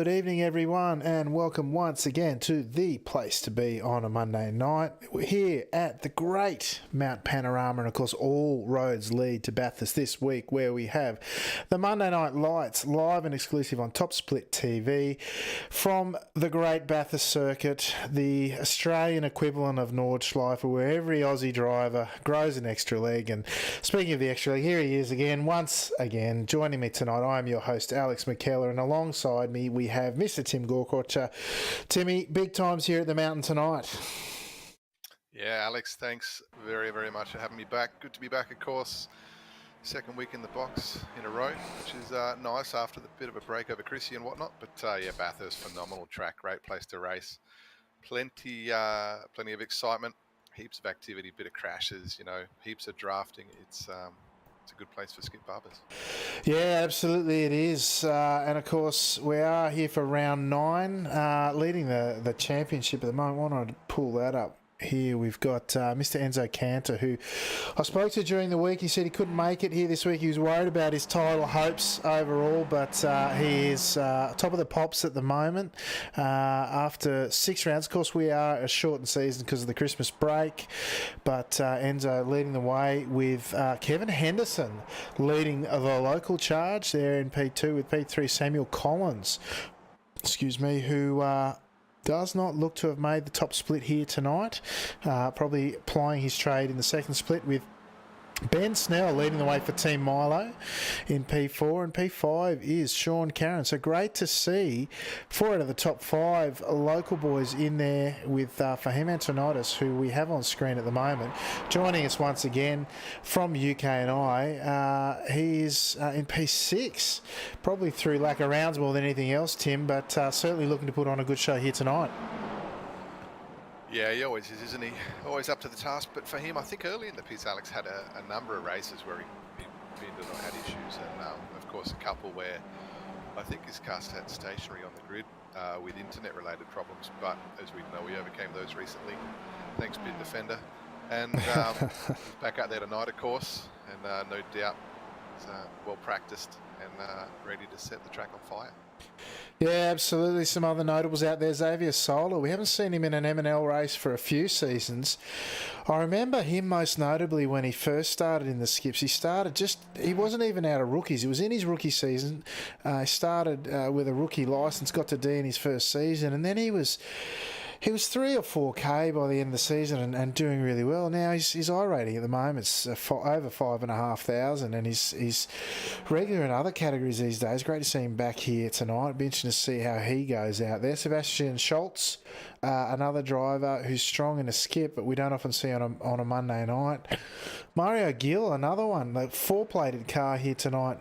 Good evening, everyone, and welcome once again to the place to be on a Monday night. We're here at the great Mount Panorama, and of course, all roads lead to Bathurst this week, where we have the Monday Night Lights live and exclusive on Top Split TV from the great Bathurst circuit, the Australian equivalent of Nordschleife, where every Aussie driver grows an extra leg. And speaking of the extra leg, here he is again, once again, joining me tonight. I am your host, Alex McKellar, and alongside me, we have Mr. Tim Gorkoch. Timmy, big times here at the mountain tonight. Yeah, Alex, thanks very, very much for having me back. Good to be back, of course. Second week in the box in a row, which is nice after the bit of a break over Chrissy and whatnot. But yeah, Bathurst, phenomenal track, great place to race. Plenty of excitement, heaps of activity, bit of crashes, heaps of drafting. It's a good place for Skip Barbers. Yeah, absolutely it is. And of course, we are here for round 9, leading the championship at the moment. Why don't I pull that up? Here we've got Mr. Enzo Cantor, who I spoke to during the week. He said he couldn't make it here this week. He was worried about his title hopes overall, but he is top of the pops at the moment after 6 rounds. Of course, we are a shortened season because of the Christmas break, but Enzo leading the way with Kevin Henderson leading the local charge there in P2 with P3 Samuel Collins, who does not look to have made the top split here tonight. Probably plying his trade in the second split with Ben Snell leading the way for Team Milo in P4, and P5 is Sean Carron. So great to see 4 out of the top 5 local boys in there with Fahim Antonitis, who we have on screen at the moment, joining us once again from UK&I. He is in P6, probably through lack of rounds more than anything else, Tim, but certainly looking to put on a good show here tonight. Yeah, he always is, isn't he? Always up to the task. But for him, I think early in the piece, Alex had a number of races where he did not had issues, and of course a couple where I think his car sat stationary on the grid with internet-related problems. But as we know, we overcame those recently. Thanks, Bid Defender. And back out there tonight, of course, and no doubt he's well practiced and ready to set the track on fire. Yeah, absolutely. Some other notables out there. Xavier Solar. We haven't seen him in an M&L race for a few seasons. I remember him most notably when he first started in the skips. He wasn't even out of rookies. It was in his rookie season. He started with a rookie licence, got to D in his first season, and then he was 3 or 4K by the end of the season and doing really well. Now his I rating at the moment is over 5,500, and he's regular in other categories these days. Great to see him back here tonight. It'll be interesting to see how he goes out there. Sebastian Schultz, another driver who's strong in a skip, but we don't often see on a Monday night. Mario Gill, another one, the 4-plated car here tonight.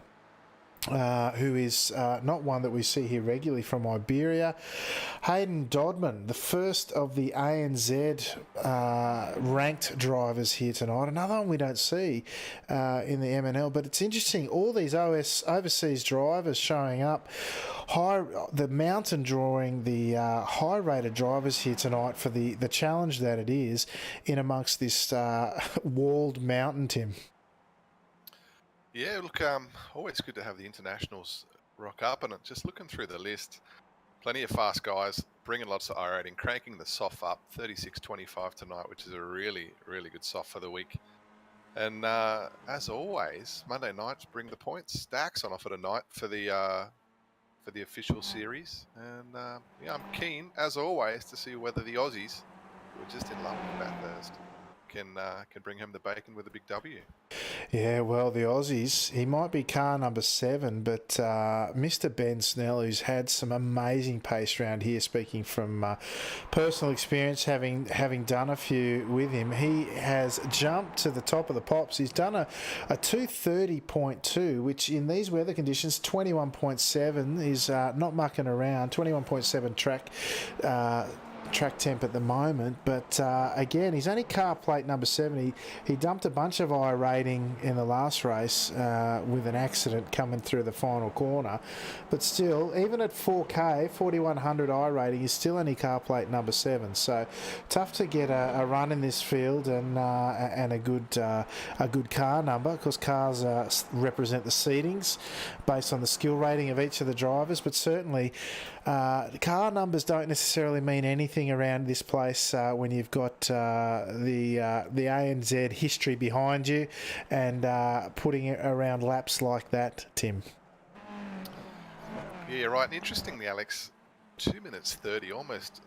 Who is not one that we see here regularly from Iberia. Hayden Dodman, the first of the ANZ ranked drivers here tonight. Another one we don't see in the MNL, but it's interesting. All these overseas drivers showing up. The mountain drawing the high-rated drivers here tonight for the challenge that it is in amongst this walled mountain, Tim. Yeah, look, always good to have the internationals rock up, and just looking through the list, plenty of fast guys, bringing lots of I-rating, cranking the soft up, 36.25 tonight, which is a really, really good soft for the week. And as always, Monday nights bring the points. Stacks on offer tonight for the official series, and yeah, I'm keen, as always, to see whether the Aussies, who are just in love with Bathurst, can bring home the bacon with a big W. Yeah, well, the Aussies, he might be car number 7, but Mr. Ben Snell, who's had some amazing pace round here, speaking from personal experience, having done a few with him, he has jumped to the top of the pops. He's done a 230.2, which in these weather conditions, 21.7 is not mucking around, 21.7 track track temp at the moment, but again, he's only car plate number 7. He dumped a bunch of iRating in the last race with an accident coming through the final corner, but still, even at 4K, 4100 iRating, he's still only car plate number 7. So tough to get a run in this field and a good car number, because cars represent the seedings based on the skill rating of each of the drivers, but certainly car numbers don't necessarily mean anything around this place when you've got the ANZ history behind you and putting it around laps like that, Tim. Yeah, right. And interestingly, Alex, 2 minutes 30, almost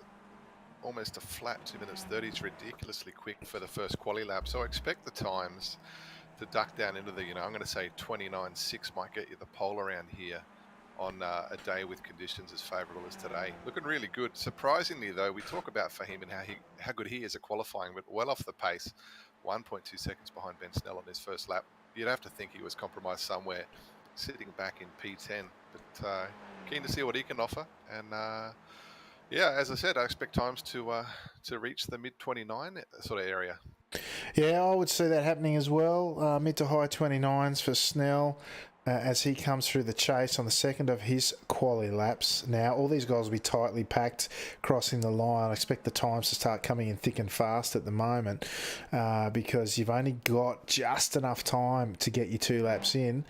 a flat 2 minutes 30 is ridiculously quick for the first quali lap. So I expect the times to duck down into the, I'm going to say 29.6 might get you the pole around here on a day with conditions as favourable as today. Looking really good. Surprisingly, though, we talk about Fahim and how good he is at qualifying, but well off the pace, 1.2 seconds behind Ben Snell on his first lap. You'd have to think he was compromised somewhere, sitting back in P10. But keen to see what he can offer. And yeah, as I said, I expect times to reach the mid-29 sort of area. Yeah, I would see that happening as well. Mid to high 29s for Snell as he comes through the chase on the second of his quali laps. Now, all these guys will be tightly packed crossing the line. I expect the times to start coming in thick and fast at the moment because you've only got just enough time to get your 2 laps in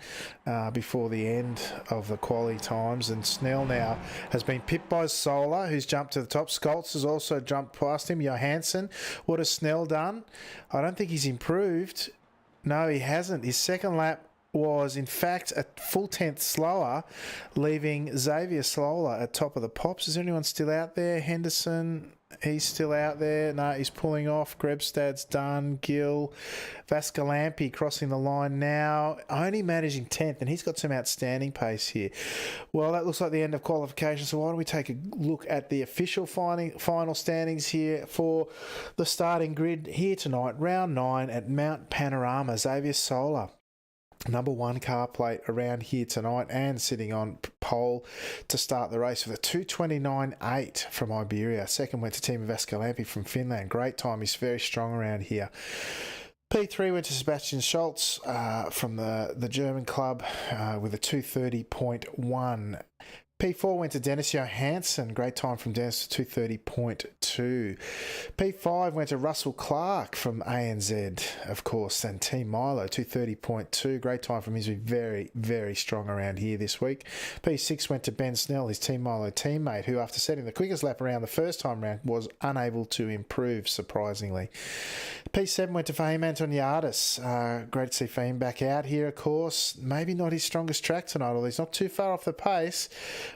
before the end of the quali times. And Snell now has been pipped by Solar, who's jumped to the top. Scholz has also jumped past him. Johansson, what has Snell done? I don't think he's improved. No, he hasn't. His second lap was in fact a full 10th slower, leaving Xavier Solar at top of the pops. Is anyone still out there? Henderson, he's still out there. No, he's pulling off. Grebstad's done. Gill, Vascalampi crossing the line now, only managing 10th, and he's got some outstanding pace here. Well, that looks like the end of qualification, so why don't we take a look at the official final standings here for the starting grid here tonight. Round 9 at Mount Panorama. Xavier Solar, number 1 car plate around here tonight and sitting on pole to start the race with a 2:29.8 from Iberia. Second went to Timo Vascalampi from Finland. Great time. He's very strong around here. P3 went to Sebastian Scholz from the German club with a 2:30.1. P4 went to Dennis Johansson. Great time from Dennis, 2:30.2. P5 went to Russell Clark from ANZ, of course, and Team Milo, 2:30.2. Great time from him. He's very, very strong around here this week. P6 went to Ben Snell, his Team Milo teammate, who after setting the quickest lap around the first time round was unable to improve, surprisingly. P7 went to Fahim Antoniadis. Great to see Fahim back out here, of course. Maybe not his strongest track tonight, although he's not too far off the pace,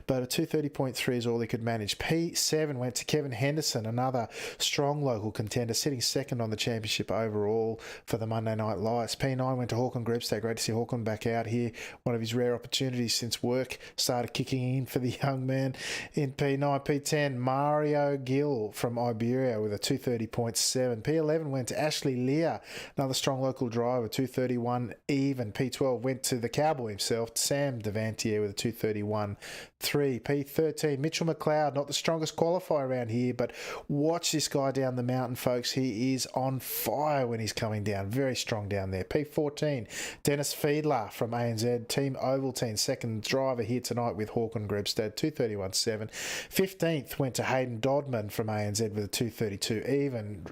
but a 2:30.3 is all he could manage. P7 went to Kevin Henderson, another strong local contender, sitting second on the championship overall for the Monday Night Lights. P9 went to Håkon Grebstad. Great to see Håkon back out here. One of his rare opportunities since work started kicking in for the young man in P9. P10, Mario Gill from Iberia with a 2:30.7. P11 went to Ashley Lear, another strong local driver, 2:31 even. P12 went to the cowboy himself, Sam Devantier, with a 2:31.3. P13, Mitchell McLeod, not the strongest qualifier around here, but watch this guy down the mountain, folks. He is on fire when he's coming down. Very strong down there. P14, Dennis Fiedler from ANZ, Team Ovaltine, second driver here tonight with Håkon Grebstad, 2:31.7. 15th went to Hayden Dodman from ANZ with a 2:32 even.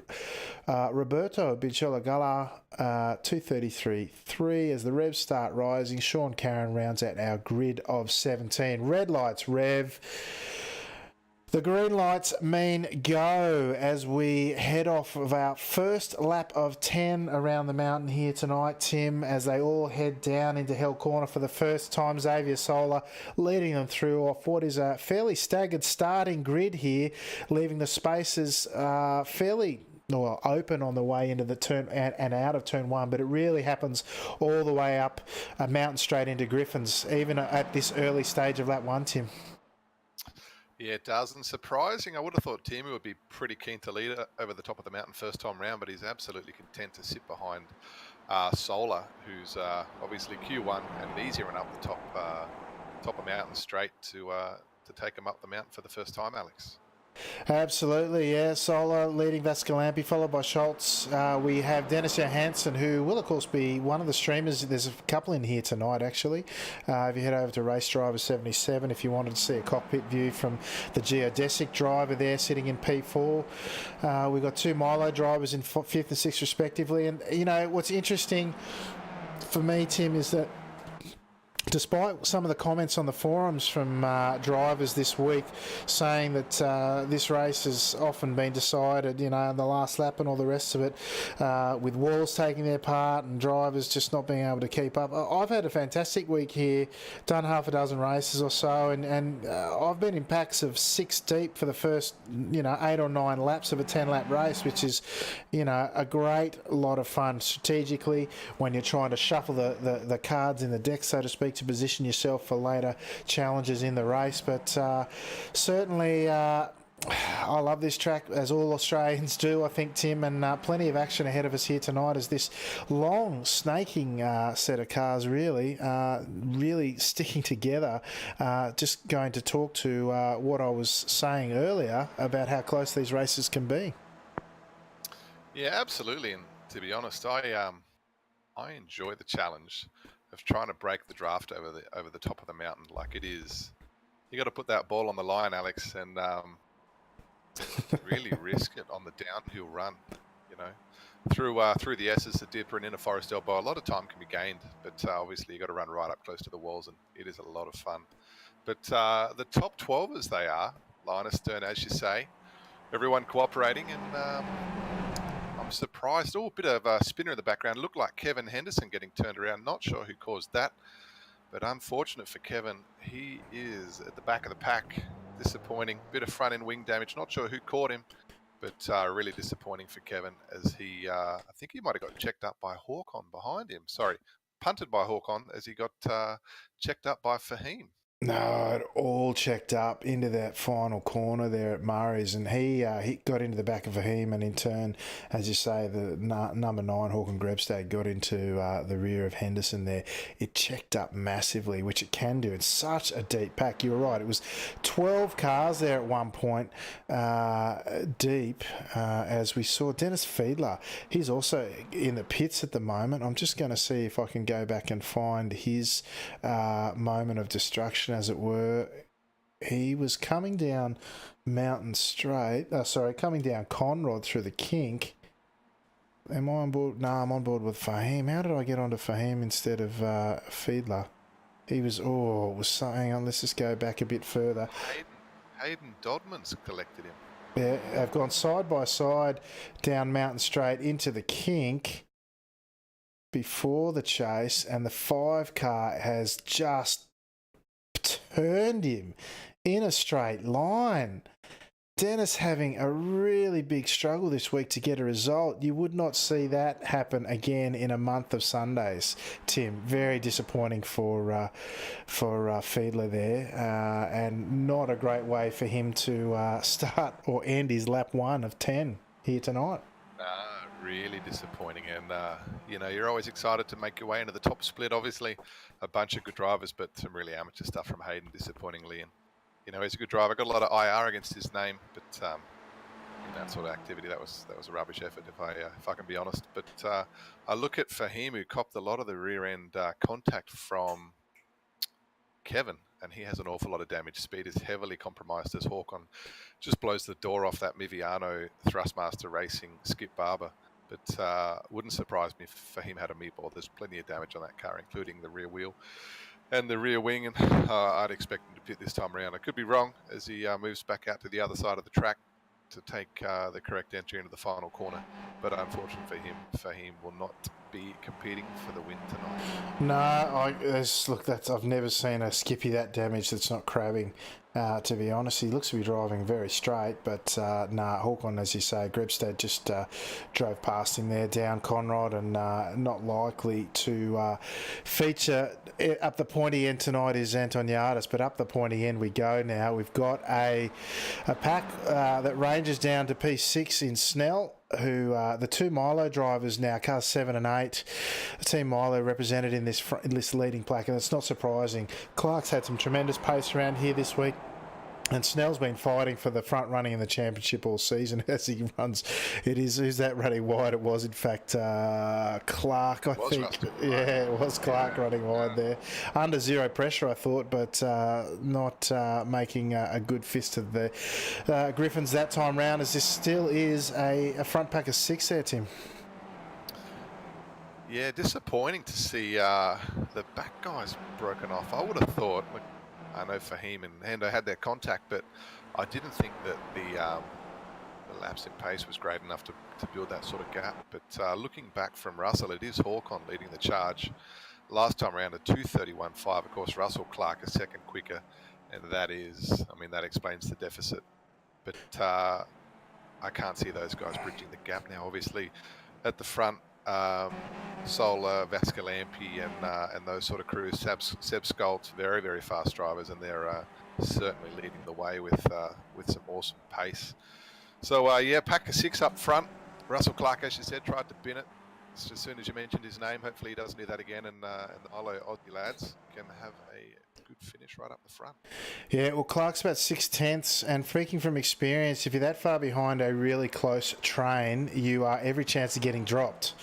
Roberto Bichelagala, 2:33.3 as the revs start rising. Sean Carron rounds out our grid of 17. Red lights rev. The green lights mean go as we head off of our first lap of 10 around the mountain here tonight, Tim, as they all head down into Hell Corner for the first time. Xavier Solar leading them through off what is a fairly staggered starting grid here, leaving the spaces fairly open on the way into the turn and out of turn 1, but it really happens all the way up a mountain straight into Griffins, even at this early stage of lap 1, Tim. Yeah, it does. And surprising, I would have thought Timu would be pretty keen to lead over the top of the mountain first time round, but he's absolutely content to sit behind Solar, who's obviously Q1 and easier and up the top of mountain straight to take him up the mountain for the first time, Alex. Absolutely, yeah. Solo leading Vascalampi, followed by Schultz. We have Dennis Johansson, who will, of course, be one of the streamers. There's a couple in here tonight, actually. If you head over to Race Driver 77, if you wanted to see a cockpit view from the geodesic driver there sitting in P4. We've got two Milo drivers in 5th and 6th, respectively. And, you know, what's interesting for me, Tim, is that despite some of the comments on the forums from drivers this week saying that this race has often been decided, you know, in the last lap and all the rest of it, with walls taking their part and drivers just not being able to keep up. I've had a fantastic week here, done half a dozen races or so, and I've been in packs of 6 deep for the first, you know, 8 or 9 laps of a 10-lap race, which is, you know, a great lot of fun strategically when you're trying to shuffle the cards in the deck, so to speak, to position yourself for later challenges in the race. But certainly I love this track, as all Australians do, I think, Tim, and plenty of action ahead of us here tonight as this long snaking set of cars really sticking together. Just going to talk to what I was saying earlier about how close these races can be. Yeah, absolutely. And to be honest, I enjoy the challenge of trying to break the draft over the top of the mountain. Like, it is, you got to put that ball on the line, Alex, and really risk it on the downhill run. You know, through the S's, the Dipper, and into Forest Elbow. A lot of time can be gained, but obviously you got to run right up close to the walls, and it is a lot of fun. But the top 12 as they are, Linus, Stern, as you say, everyone cooperating, and I'm surprised. Oh, a bit of a spinner in the background. Looked like Kevin Henderson getting turned around. Not sure who caused that, but unfortunate for Kevin. He is at the back of the pack. Disappointing. Bit of front end wing damage. Not sure who caught him, but really disappointing for Kevin, as he, I think he might have got checked up by Hawkon behind him. Sorry, punted by Hawkon as he got checked up by Fahim. No, it all checked up into that final corner there at Murray's, and he got into the back of Fahim, and in turn, as you say, the number 9 Hawken Grebstad got into the rear of Henderson there. It checked up massively, which it can do. It's such a deep pack. You were right. It was 12 cars there at one point, deep, as we saw. Dennis Fiedler, he's also in the pits at the moment. I'm just going to see if I can go back and find his moment of destruction, as it were. He was coming down Mountain Straight, coming down Conrod through the kink. Am I on board? No, I'm on board with Fahim. How did I get onto Fahim instead of Fiedler? He was, hang on, let's just go back a bit further. Hayden Dodman's collected him. Yeah, I've gone side by side down Mountain Straight into the kink before the chase, and the 5 car has just turned him in a straight line. Dennis having a really big struggle this week to get a result. You would not see that happen again in a month of Sundays, Tim. Very disappointing for Fiedler there, and not a great way for him to start or end his lap 1 of 10 here tonight. Really disappointing, and you know, you're always excited to make your way into the top split. Obviously, a bunch of good drivers, but some really amateur stuff from Hayden, disappointingly. And you know, he's a good driver. Got a lot of IR against his name, but in that sort of activity, that was a rubbish effort, if I can be honest. But I look at Fahim, who copped a lot of the rear end contact from Kevin, and he has an awful lot of damage. Speed is heavily compromised as Hawkon just blows the door off that Miviano Thrustmaster Racing Skip Barber. But wouldn't surprise me if Fahim had a meatball. There's plenty of damage on that car, including the rear wheel and the rear wing, and I'd expect him to pit this time around. I could be wrong, as he moves back out to the other side of the track to take the correct entry into the final corner. But unfortunately for him, Fahim will not be competing for the win tonight. No, I've never seen a Skippy that damaged that's not crabbing. To be honest, he looks to be driving very straight, but Hawkon, as you say, Grebstad just drove past him there down Conrod, and not likely to feature up the pointy end tonight is Antoniadis, but up the pointy end we go now. We've got a pack that ranges down to P6 in Snell, who the 2 Milo drivers now, cars 7 and 8. Team Milo represented in this leading pack, and it's not surprising. Clark's had some tremendous pace around here this week. And Snell's been fighting for the front running in the championship all season as he runs. Who's that running wide? It was, in fact, Clark, I think. Yeah, it was Clark running wide there. Under zero pressure, I thought, but not making a good fist of the Griffins that time round, as this still is a front pack of 6 there, Tim. Yeah, disappointing to see the back guys broken off. I would have thought, look, I know Fahim and Hendo had their contact, but I didn't think that the lapse in pace was great enough to build that sort of gap. But looking back from Russell, it is Hawkon leading the charge. Last time around at 2:31.5, of course, Russell Clark a second quicker, and that explains the deficit. But I can't see those guys bridging the gap now. Obviously, at the front, Sola, Vascalampi, and those sort of crews. Seb Skoltz, very, very fast drivers, and they're certainly leading the way with some awesome pace. So yeah, pack of 6 up front. Russell Clark, as you said, tried to bin it. As soon as you mentioned his name, hopefully he doesn't do that again, and the Aussie lads can have a good finish right up the front. Yeah, well, Clark's about 6/10, and freaking from experience, if you're that far behind a really close train, you are every chance of getting dropped,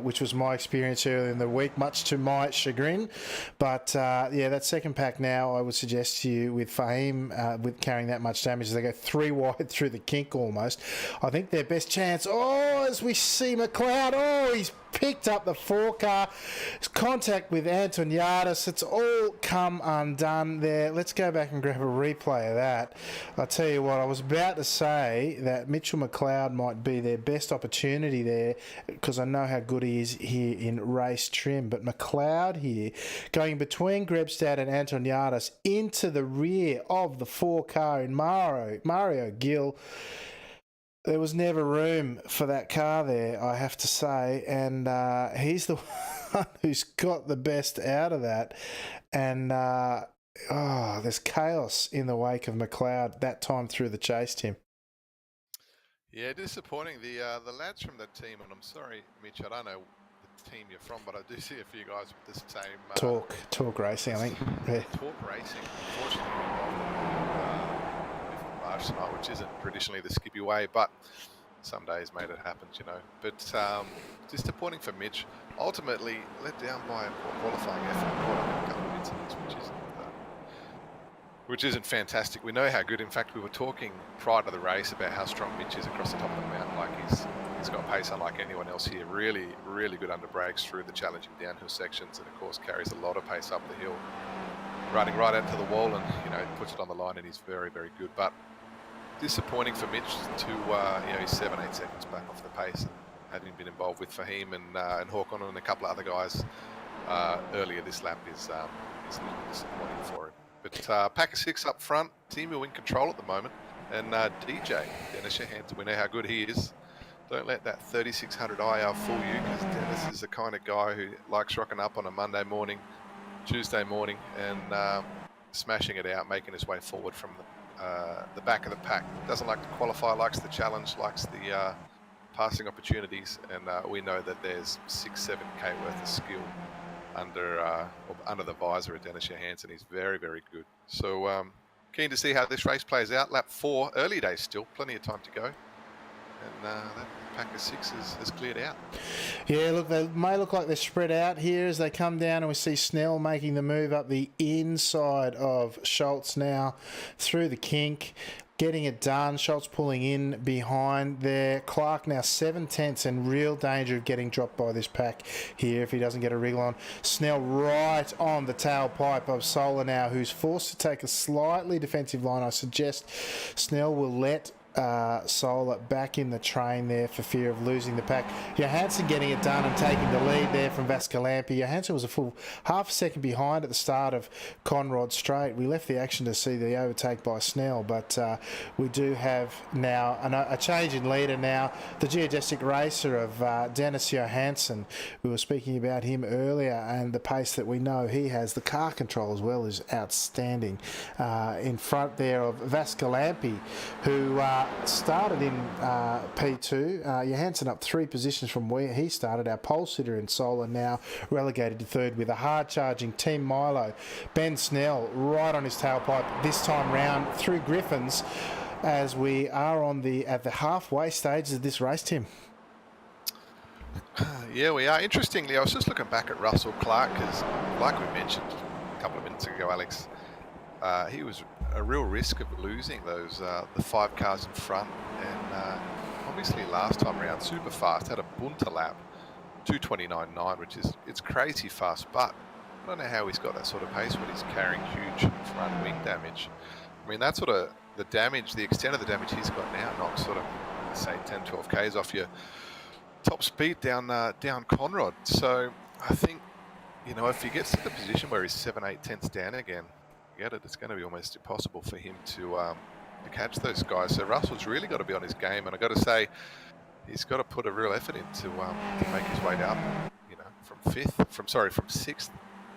which was my experience earlier in the week, much to my chagrin. But yeah, that second pack now, I would suggest to you, with Fahim with carrying that much damage, as they go 3 wide through the kink almost, I think their best chance, as we see McLeod, he's picked up the 4 car. Contact with Anton Yardis. It's all come undone there. Let's go back and grab a replay of that. I'll tell you what, I was about to say that Mitchell McLeod might be their best opportunity there, because I know how good he is here in race trim. But McLeod here, going between Grebstad and Anton Yardis into the rear of the 4 car in Mario Gill. There was never room for that car there, I have to say, and he's the one who's got the best out of that. And there's chaos in the wake of McLeod that time through the chase, Tim. Yeah, disappointing. The lads from that team, and I'm sorry, Mitch, I don't know the team you're from, but I do see a few guys with the same... Talk Racing, I think. Yeah. Talk Racing, unfortunately, tonight, which isn't traditionally the Skippy way, but some days, mate, it happens, you know. But disappointing for Mitch. Ultimately let down by a poor qualifying effort, caught up in a couple of incidents, which isn't fantastic. We know how good. In fact, we were talking prior to the race about how strong Mitch is across the top of the mountain. Like he's got pace unlike anyone else here. Really, really good under brakes through the challenging downhill sections, and of course carries a lot of pace up the hill, running right out to the wall, and puts it on the line, and he's very, very good. But disappointing for Mitch to he's 7-8 seconds back off the pace, and having been involved with Fahim and Hawkon and a couple of other guys earlier this lap is a little bit disappointing for him. But pack of 6 up front, team who in control at the moment, and DJ Dennis Johansson, we know how good he is. Don't let that 3600 IR fool you, because Dennis is the kind of guy who likes rocking up on a Monday morning, Tuesday morning, and smashing it out, making his way forward from the back of the pack. Doesn't like to qualify, likes the challenge, likes the passing opportunities, and we know that there's 6-7k worth of skill under the visor of Dennis Johansson. He's very, very good. So keen to see how this race plays out. Lap 4, early days still, plenty of time to go. And that pack of 6 has cleared out. Yeah, look, they may look like they're spread out here as they come down, and we see Snell making the move up the inside of Schultz now through the kink, getting it done. Schultz pulling in behind there. Clark now 7/10 in real danger of getting dropped by this pack here if he doesn't get a wriggle on. Snell right on the tailpipe of Sola now, who's forced to take a slightly defensive line. I suggest Snell will let Sola back in the train there for fear of losing the pack. Johansson getting it done and taking the lead there from Vascalampi. Johansson was a full half a second behind at the start of Conrod Straight. We left the action to see the overtake by Snell, but we do have now a change in leader now. The geodesic racer of Dennis Johansson. We were speaking about him earlier, and the pace that we know he has. The car control as well is outstanding. In front there of Vascalampi, who started in P2. Johansson up 3 positions from where he started. Our pole sitter in Solar now relegated to 3rd with a hard-charging Team Milo. Ben Snell right on his tailpipe this time round through Griffins as we are at the halfway stage of this race, Tim. Yeah, we are. Interestingly, I was just looking back at Russell Clark because, like we mentioned a couple of minutes ago, Alex, he was a real risk of losing those the 5 cars in front, and obviously last time around super fast, had a bunter lap, 2:29.9, which is it's crazy fast, but I don't know how he's got that sort of pace when he's carrying huge front wing damage. I mean, that's sort of the damage, the extent of the damage he's got now knocks sort of, say, 10, 12 Ks off your top speed down Conrod. So I think, you know, if he gets to the position where he's 7, 8 tenths down again, it's going to be almost impossible for him to catch those guys. So Russell's really got to be on his game, and I got to say, he's got to put a real effort in to make his way down, you know, from 6th,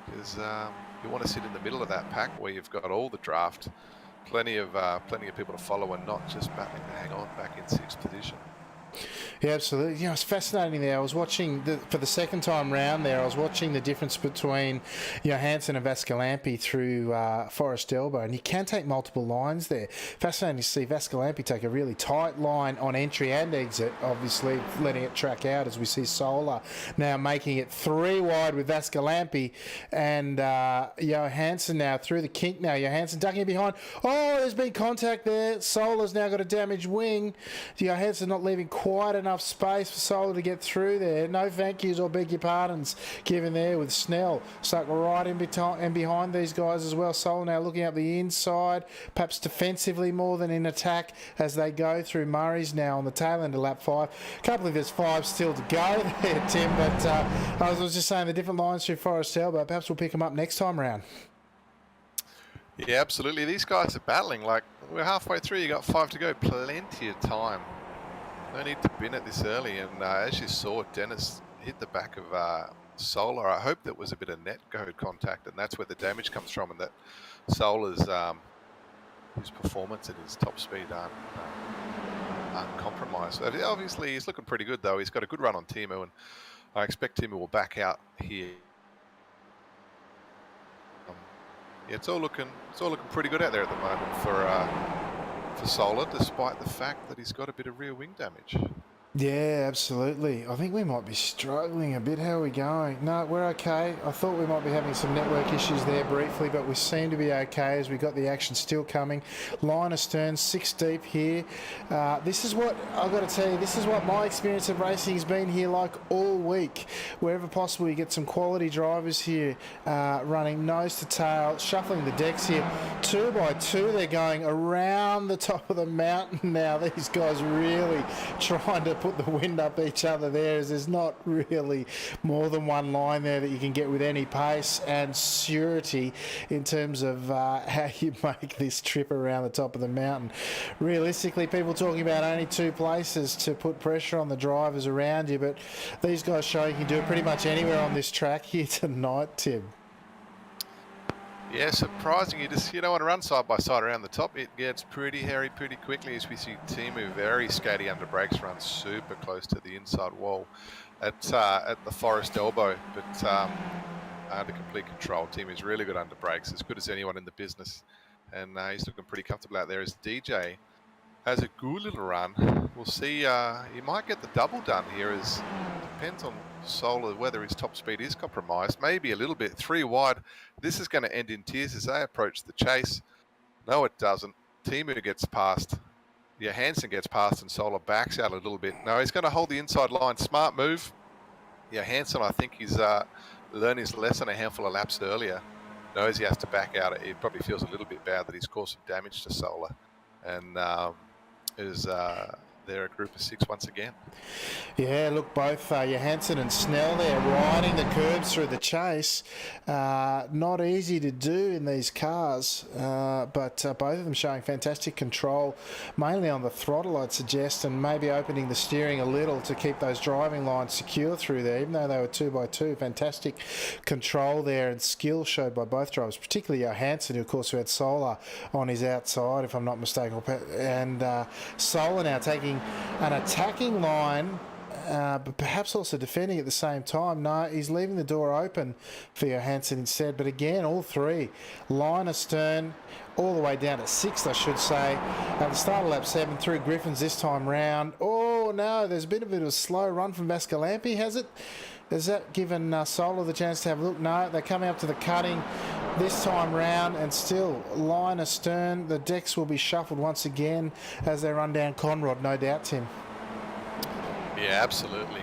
because you want to sit in the middle of that pack where you've got all the draft, plenty of people to follow, and not just battling to hang on back in 6th position. Yeah, absolutely. You know, it's fascinating there. I was watching, for the second time round there, I was watching the difference between Johansson and Vascalampi through Forest Elbow, and you can take multiple lines there. Fascinating to see Vascalampi take a really tight line on entry and exit, obviously letting it track out as we see Solar now making it 3 wide with Vascalampi, and Johansson now through the kink now. Johansson ducking it behind. Oh, there's been contact there. Solar's now got a damaged wing. Johansson not leaving quite enough space for Solar to get through there. No thank yous or beg your pardons given there with Snell stuck right in behind these guys as well. Solar now looking up the inside, perhaps defensively more than in attack as they go through. Murray's now on the tail end of lap 5. Can't believe there's 5 still to go there, Tim, but I was just saying the different lines through Forest Elbow. Perhaps we'll pick them up next time round. Yeah, absolutely. These guys are battling. Like, we're halfway through, you got 5 to go. Plenty of time. No need to bin it this early, and as you saw, Dennis hit the back of Solar. I hope that was a bit of net code contact, and that's where the damage comes from, and that Solar's his performance at his top speed aren't compromised. Obviously, he's looking pretty good, though. He's got a good run on Timu, and I expect Timu will back out here. Yeah, it's all looking pretty good out there at the moment for Solar, despite the fact that he's got a bit of rear wing damage. Yeah, absolutely. I think we might be struggling a bit. How are we going? No, we're okay. I thought we might be having some network issues there briefly, but we seem to be okay as we got the action still coming. Line astern, 6 deep here. This is what I've got to tell you. This is what my experience of racing has been here like all week. Wherever possible, you get some quality drivers here running nose to tail, shuffling the decks here. 2 by 2, they're going around the top of the mountain now. These guys really trying to put the wind up each other there, as there's not really more than one line there that you can get with any pace and surety in terms of how you make this trip around the top of the mountain. Realistically, people talking about only 2 places to put pressure on the drivers around you, but these guys show you can do it pretty much anywhere on this track here tonight, Tim. Yeah, surprising. You want to run side by side around the top. It gets pretty hairy pretty quickly as we see Timu very scatty under brakes, run super close to the inside wall at the Forest Elbow, but under complete control. Timu's really good under brakes, as good as anyone in the business, and he's looking pretty comfortable out there as DJ has a good little run. We'll see. He might get the double done here, as depends on Solar whether his top speed is compromised. Maybe a little bit. 3 wide. This is going to end in tears as they approach the chase. No, it doesn't. Timu gets past. Johansson gets past, and Solar backs out a little bit. No, he's going to hold the inside line. Smart move. Johansson, I think he's learned his lesson a handful of laps earlier. Knows he has to back out. He probably feels a little bit bad that he's caused some damage to Solar, and is they're a group of 6 once again. Yeah, look, both Johansson and Snell there riding the curbs through the chase. Not easy to do in these cars, but both of them showing fantastic control, mainly on the throttle, I'd suggest, and maybe opening the steering a little to keep those driving lines secure through there, even though they were 2x2. Fantastic control there and skill showed by both drivers, particularly Johansson, who, of course, who had Solar on his outside, if I'm not mistaken. And Solar now taking an attacking line, but perhaps also defending at the same time. No, he's leaving the door open for Johansson instead. But again, all three, line astern, all the way down to 6th, I should say. At the start of lap 7, through Griffins this time round. Oh, no, there's been a bit of a slow run from Vascalampi, has it? Has that given Solar the chance to have a look? No, they're coming up to the cutting this time round, and still line astern. The decks will be shuffled once again as they run down Conrod, no doubt, Tim. Yeah, absolutely.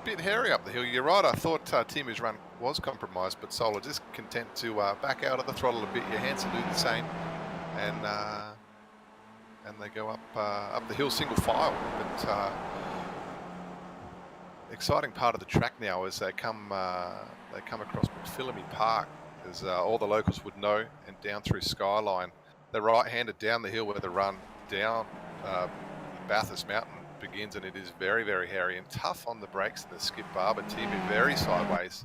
Bit hairy up the hill. You're right. I thought Timu's run was compromised, but Solar just content to back out of the throttle a bit. Johansson do the same, and they go up the hill single file. But exciting part of the track now is they come across McPhillamy Park, as all the locals would know, and down through Skyline. They're right-handed down the hill where the run down Bathurst Mountain begins, and it is very, very hairy and tough on the brakes. And the skip Barber Timu very sideways,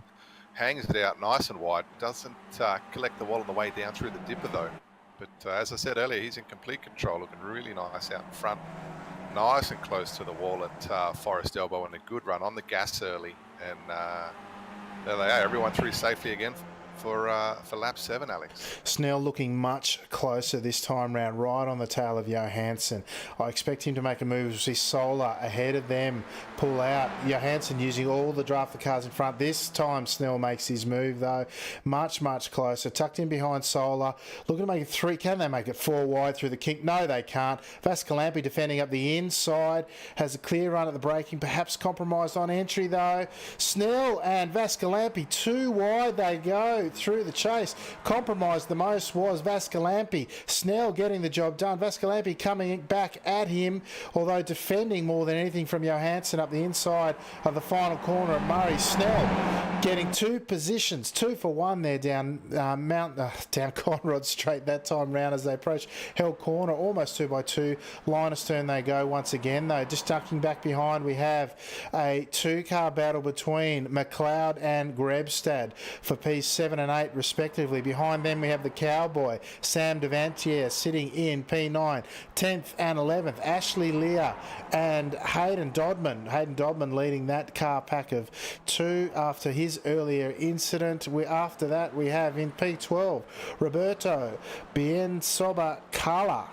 hangs it out nice and wide, doesn't collect the wall on the way down through the dipper though. But as I said earlier, he's in complete control, looking really nice out in front, nice and close to the wall at Forest Elbow, and a good run on the gas early. And there they are, everyone through safely again for lap 7, Alex. Snell looking much closer this time round, right on the tail of Johansson. I expect him to make a move. We see Solar ahead of them pull out. Johansson using all the drafter cars in front. This time Snell makes his move though. Much, much closer. Tucked in behind Solar. Looking to make it 3. Can they make it 4 wide through the kink? No, they can't. Vascalampi defending up the inside. Has a clear run at the braking. Perhaps compromised on entry though. Snell and Vascalampi 2 wide they go through the chase. Compromised the most was Vascalampi. Snell getting the job done. Vascalampi coming back at him, although defending more than anything from Johansson up the inside of the final corner at Murray. Snell getting 2 positions, 2 for 1 there down down Conrod Straight that time round as they approach Hell Corner, almost 2x2. Line astern they go once again though. Just ducking back behind, we have a 2-car battle between McLeod and Grebstad for P7 and 8 respectively. Behind them we have the Cowboy, Sam Devantier, sitting in P9. 10th and 11th, Ashley Lear and Hayden Dodman. Hayden Dodman leading that car pack of 2 after his earlier incident. After that we have in P12, Roberto Biensoba Kala.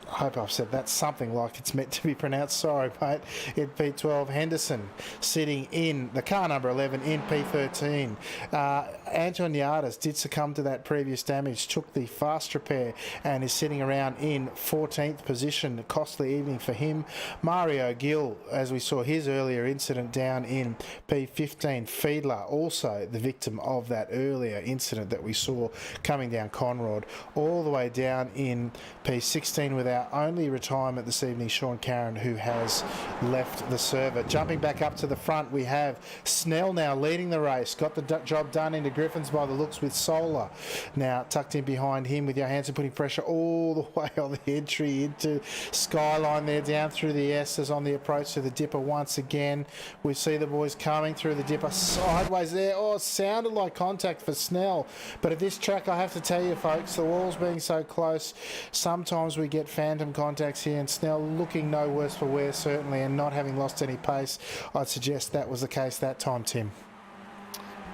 I hope I've said that something like it's meant to be pronounced. Sorry, mate. In P12, Henderson sitting in the car number 11 in P13. Anton Yardas did succumb to that previous damage, took the fast repair and is sitting around in 14th position. A costly evening for him. Mario Gill, as we saw his earlier incident, down in P15. Fiedler, also the victim of that earlier incident that we saw coming down Conrod, all the way down in P16 with our only retirement this evening, Sean Carron, who has left the server. Jumping back up to the front, we have Snell now leading the race. Got the job done into Griffins by the looks with Solar. Now tucked in behind him with Johansson putting pressure all the way on the entry into Skyline there, down through the S's on the approach to the dipper once again. We see the boys coming through the dipper sideways there. Oh, it sounded like contact for Snell. But at this track, I have to tell you, folks, the walls being so close, sometimes we get phantom contacts here, and Snell looking no worse for wear, certainly, and not having lost any pace. I'd suggest that was the case that time, Tim.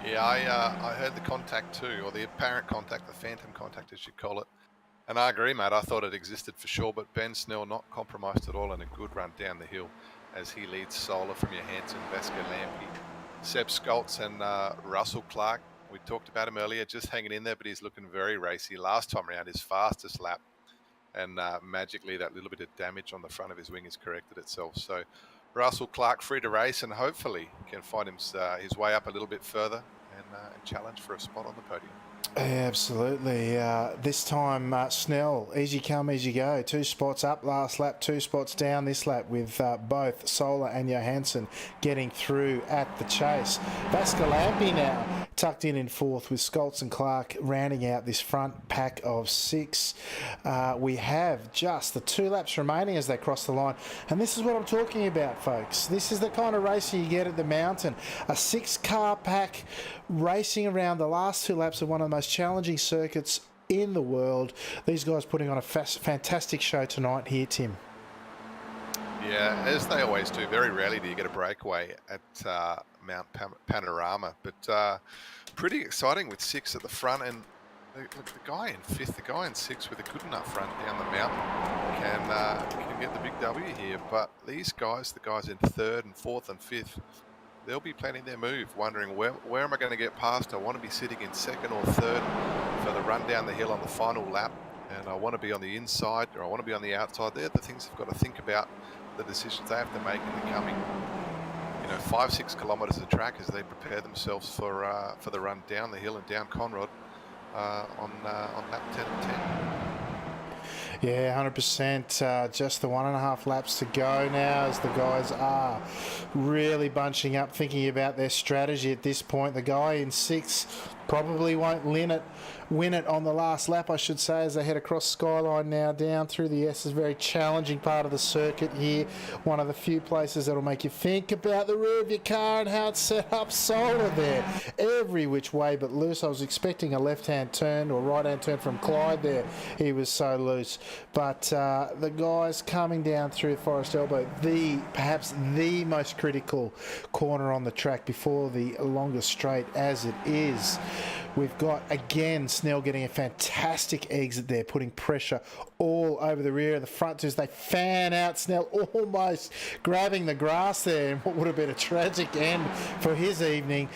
Yeah, I heard the contact too, or the apparent contact, the phantom contact as you call it. And I agree, mate, I thought it existed for sure, but Ben Snell not compromised at all, and a good run down the hill as he leads Solar from Johansson, Vascalampi, Seb Skoltz and Russell Clark. We talked about him earlier, just hanging in there, but he's looking very racy. Last time around, his fastest lap. And magically that little bit of damage on the front of his wing has corrected itself. So Russell Clark free to race, and hopefully can find his way up a little bit further and challenge for a spot on the podium. Yeah, absolutely. This time, Snell, easy come, easy go. 2 spots up last lap, 2 spots down this lap with both Solar and Johansson getting through at the chase. Vascalampi now tucked in fourth with Scholz and Clark rounding out this front pack of 6. We have just the 2 laps remaining as they cross the line. And this is what I'm talking about, folks. This is the kind of racing you get at the mountain. A 6-car pack racing around the last 2 laps of one of the most challenging circuits in the world. These guys putting on a fantastic show tonight here, Tim. Yeah, as they always do. Very rarely do you get a breakaway at Mount Panorama, but pretty exciting with 6 at the front. And the guy in 5th, the guy in 6th with a good enough run down the mountain can get the big W here. But these guys, the guys in 3rd and 4th and 5th, they'll be planning their move, wondering where am I going to get past? I want to be sitting in 2nd or 3rd for the run down the hill on the final lap, and I want to be on the inside or I want to be on the outside. They're the things they've got to think about, the decisions they have to make in the coming 5-6 kilometres of track as they prepare themselves for the run down the hill and down Conrod on lap 10 and 10. Yeah, 100%. Just the 1.5 laps to go now as the guys are really bunching up, thinking about their strategy at this point. The guy in 6th probably won't win it on the last lap, I should say, as they head across Skyline now down through the S. Is a very challenging part of the circuit here. One of the few places that'll make you think about the rear of your car and how it's set up. Solar there, every which way but loose. I was expecting a left-hand turn or right-hand turn from Clyde there. He was so loose. But the guys coming down through Forest Elbow, perhaps the most critical corner on the track before the longest straight as it is. We've got, again, Snell getting a fantastic exit there, putting pressure all over the rear of the front two as they fan out. Snell almost grabbing the grass there in what would have been a tragic end for his evening.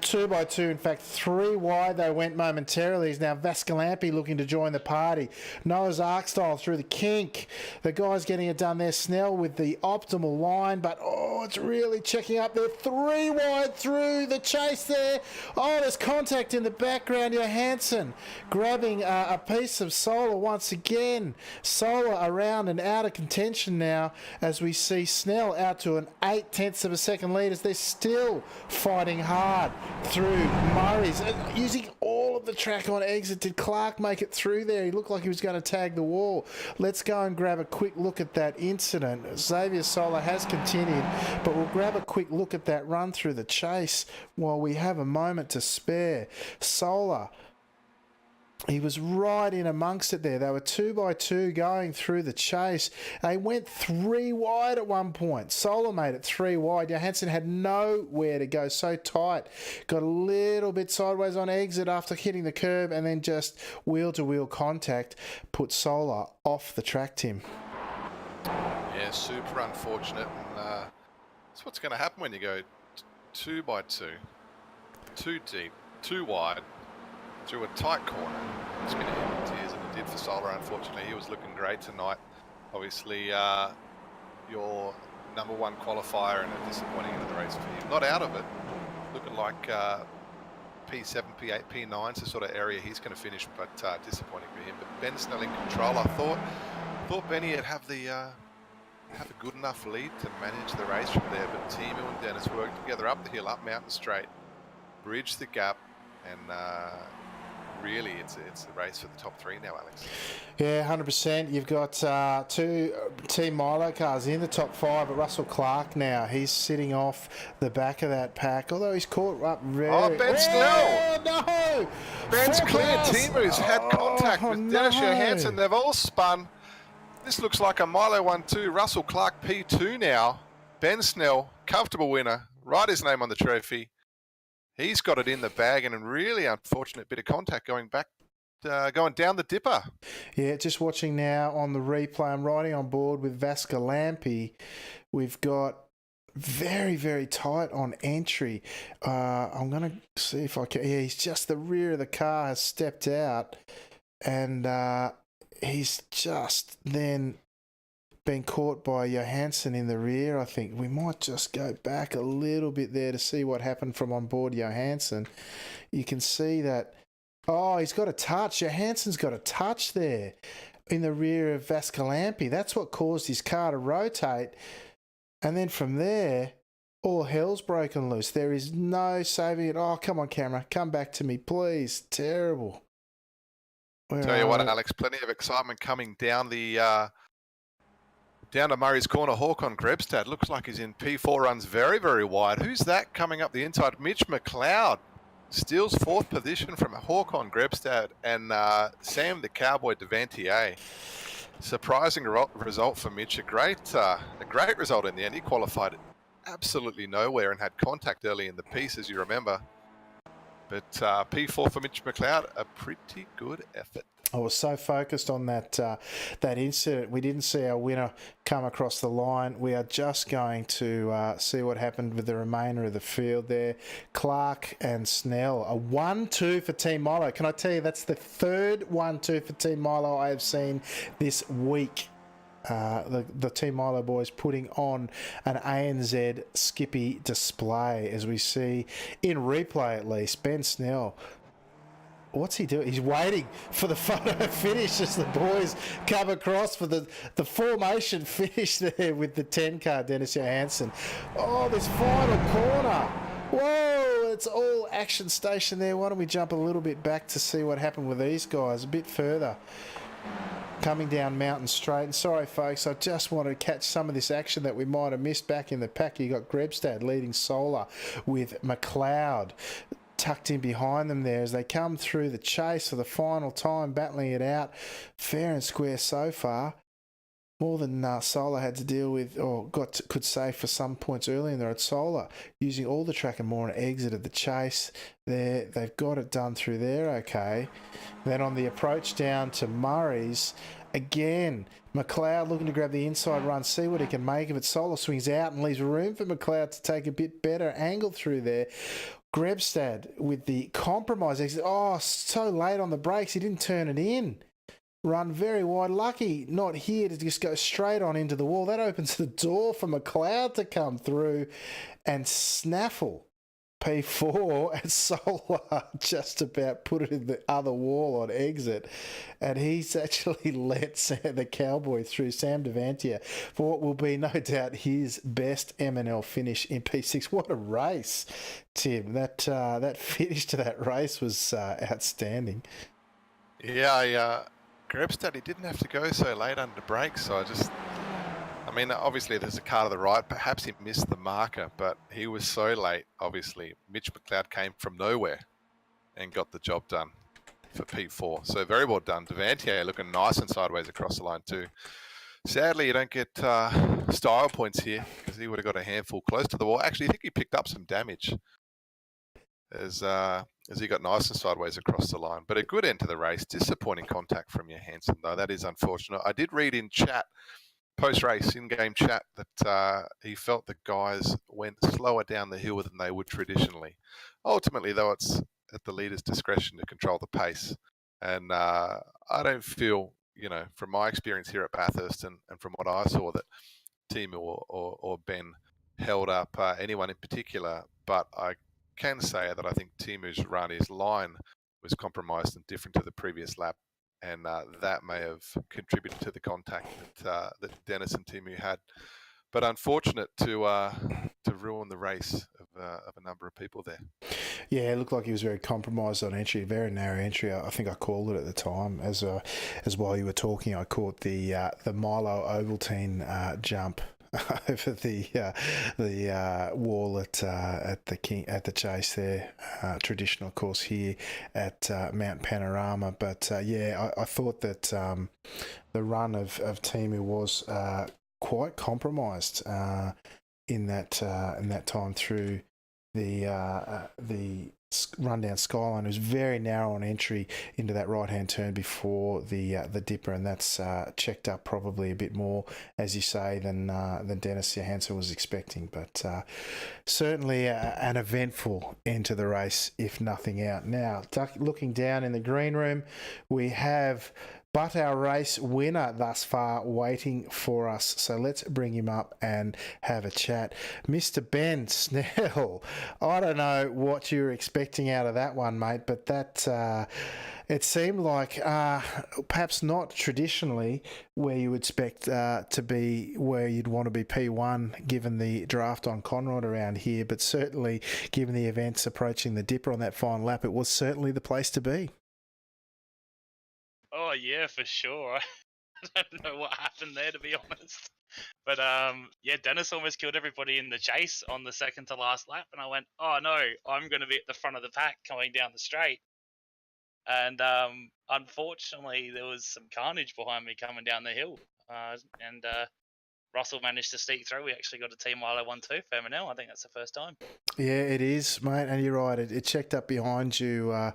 2 by 2, in fact, 3 wide they went momentarily. Is now Vascalampi looking to join the party. Noah's Ark style through the kink. The guys getting it done there. Snell with the optimal line, but it's really checking up there. 3 wide through the chase there. There's contact in the background. Johansson grabbing a piece of Solar once again. Solar around and out of contention now as we see Snell out to an 0.8 of a second lead as they're still fighting hard through Murray's. Using all of the track on exit. Did Clark make it through there? He looked like he was going to tag the wall. Let's go and grab a quick look at that incident. Xavier Solar has continued, but we'll grab a quick look at that run through the chase while we have a moment to spare. Solar, he was right in amongst it there. They were 2 by 2 going through the chase. They went 3 wide at one point. Solar made it 3 wide. Johansson had nowhere to go, so tight. Got a little bit sideways on exit after hitting the curb, and then just wheel-to-wheel contact put Solar off the track, Tim. Yeah, super unfortunate. And that's what's going to happen when you go 2 by 2, 2 deep, 2 wide, through a tight corner. It's going to end in tears, and it did for Solar. Unfortunately, he was looking great tonight. Obviously, your number 1 qualifier, and a disappointing end of the race for him. Not out of it, looking like P7, P8, P9 is the sort of area he's going to finish, but disappointing for him. But Ben Snell in control. I thought Benny would have a good enough lead to manage the race from there, but Timu and Dennis worked together up the hill, up Mountain Straight, bridged the gap, and really it's a race for the top 3 now, Alex. Yeah, 100%. You've got 2 Team Milo cars in the top 5, but Russell Clark now, he's sitting off the back of that pack, although he's caught up very... Ben Snell! No! Ben's clear. Timu's had contact with Dennis Johansson. They've all spun. This looks like a Milo 1-2. Russell Clark P2 now. Ben Snell, comfortable winner. Write his name on the trophy. He's got it in the bag, and a really unfortunate bit of contact going down the dipper. Yeah, just watching now on the replay. I'm riding on board with Vascalampi. We've got very, very tight on entry. I'm going to see if I can... Yeah, he's just the rear of the car has stepped out, and he's just then been caught by Johansson in the rear. I think we might just go back a little bit there to see what happened from on board Johansson. You can see that Oh, he's got a touch. Johansson's got a touch there in the rear of Vascalampi. That's what caused his car to rotate. And then from there, all hell's broken loose. There is no saving it. Oh, come on, camera. Come back to me, please. Terrible. Tell you what, Alex, plenty of excitement coming down down to Murray's Corner. Håkon Grebstad looks like he's in P4, runs very, very wide. Who's that coming up the inside? Mitch McLeod steals fourth position from Håkon Grebstad and Sam the Cowboy Devantier. Surprising result for Mitch. A great result in the end. He qualified absolutely nowhere and had contact early in the piece, as you remember. But P4 for Mitch McLeod, a pretty good effort. I was so focused on that incident, we didn't see our winner come across the line. We are just going to see what happened with the remainder of the field there. Clark and Snell, a 1-2 for Team Milo. Can I tell you, that's the third 1-2 for Team Milo I have seen this week. The Team Milo boys putting on an ANZ Skippy display, as we see in replay at least. Ben Snell, what's he doing? He's waiting for the photo finish as the boys come across for the formation finish there with the 10 car, Dennis Johansson. Oh, this final corner. Whoa, it's all action station there. Why don't we jump a little bit back to see what happened with these guys a bit further. Coming down Mountain Straight. And sorry, folks, I just wanted to catch some of this action that we might have missed back in the pack. You got Grebstad leading Solar with McLeod tucked in behind them there as they come through the chase for the final time, battling it out fair and square so far. More than Solar had to deal with, or could say for some points early in there at Solar, using all the track and more and exited the chase there. They've got it done through there, okay. Then on the approach down to Murray's, again, McLeod looking to grab the inside run, see what he can make of it. Solar swings out and leaves room for McLeod to take a bit better angle through there. Grebstad with the compromise exit. Oh, so late on the brakes, he didn't turn it in. Run very wide. Lucky not here to just go straight on into the wall. That opens the door for McLeod to come through and snaffle P4 and Solar just about put it in the other wall on exit. And he's actually let the Cowboy through, Sam Devantier, for what will be no doubt his best MNL finish in P6. What a race, Tim. That finish to that race was outstanding. Yeah, Grebstad, he didn't have to go so late under brakes, so obviously there's a car to the right, perhaps he missed the marker, but he was so late, obviously. Mitch McLeod came from nowhere and got the job done for P4. So very well done. Devantier looking nice and sideways across the line too. Sadly, you don't get style points here because he would have got a handful close to the wall. Actually, I think he picked up some damage as he got nice and sideways across the line. But a good end to the race. Disappointing contact from Johansson, though. That is unfortunate. I did read in chat, post-race, in-game chat, that he felt the guys went slower down the hill than they would traditionally. Ultimately, though, it's at the leader's discretion to control the pace. And I don't feel, from my experience here at Bathurst and from what I saw, that Timu or Ben held up anyone in particular. But I can say that I think Timu's run, his line was compromised and different to the previous lap, and that may have contributed to the contact that Dennis and Timu had. But unfortunate to ruin the race of a number of people there. Yeah, it looked like he was very compromised on entry, very narrow entry. I think I called it at the time. As while you were talking, I caught the Milo Ovaltine jump over the wall at the chase there. Traditional course here at Mount Panorama, but I thought that the run of Timu was quite compromised in that time through the rundown skyline. It was very narrow on entry into that right hand turn before the dipper, and that's checked up probably a bit more, as you say, than Dennis Johansson was expecting. But certainly an eventful end to the race, if nothing out. Now, looking down in the green room, we have but our race winner thus far waiting for us. So let's bring him up and have a chat. Mr. Ben Snell, I don't know what you were expecting out of that one, mate, but it seemed like perhaps not traditionally where you would expect to be where you'd want to be P1 given the draft on Conrod around here, but certainly given the events approaching the Dipper on that final lap, it was certainly the place to be. Oh yeah, for sure. I don't know what happened there, to be honest. But yeah, Dennis almost killed everybody in the chase on the second to last lap, and I went, "Oh no, I'm going to be at the front of the pack coming down the straight." And unfortunately, there was some carnage behind me coming down the hill, and Russell managed to sneak through. We actually got a Team Milo 1-2 for M&L. I think that's the first time. Yeah, it is, mate, and you're right. It checked up behind you on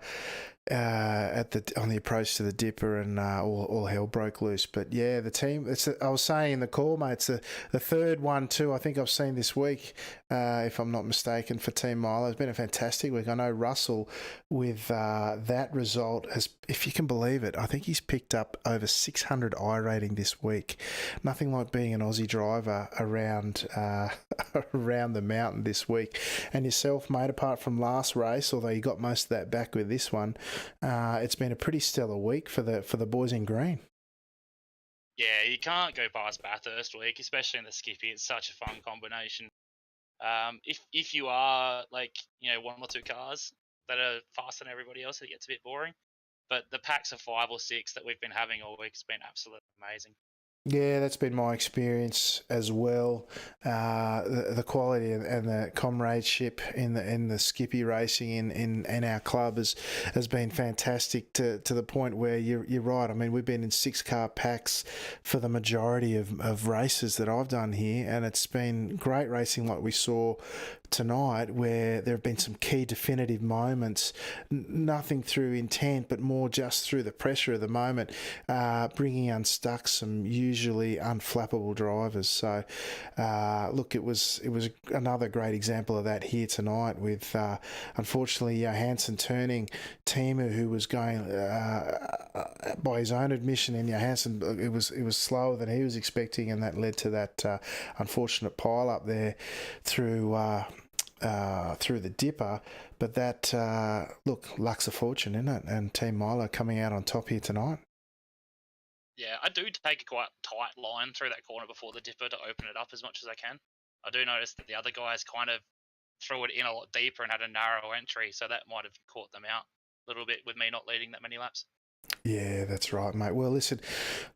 the approach to the Dipper, and all hell broke loose. But yeah, the team. I was saying in the call, mate. It's the third 1-2 I think I've seen this week, if I'm not mistaken, for Team Milo. It's been a fantastic week. I know Russell with that result has, if you can believe it, I think he's picked up over 600 iRating this week. Nothing like being an Aussie driver around around the mountain this week. And yourself, mate, apart from last race, although you got most of that back with this one, it's been a pretty stellar week for the boys in green. Yeah, you can't go past Bathurst week, especially in the Skippy. It's such a fun combination. If you are like, one or two cars that are faster than everybody else, it gets a bit boring. But the packs of 5 or 6 that we've been having all week has been absolutely amazing. Yeah, that's been my experience as well. The quality and the comradeship in the Skippy racing in our club has been fantastic to the point where you're right. I mean, we've been in 6-car packs for the majority of races that I've done here, and it's been great racing like we saw tonight, where there have been some key definitive moments, nothing through intent, but more just through the pressure of the moment, bringing unstuck some usually unflappable drivers. So, look, it was another great example of that here tonight with, unfortunately, Johansson turning Timu, who was going by his own admission in Johansson, it was slower than he was expecting, and that led to that unfortunate pile up there through the Dipper. But that, look, luck's a fortune, isn't it? And Team Milo coming out on top here tonight. Yeah, I do take a quite tight line through that corner before the Dipper to open it up as much as I can. I do notice that the other guys kind of threw it in a lot deeper and had a narrow entry, so that might have caught them out a little bit with me not leading that many laps. Yeah, that's right, mate. Well, listen,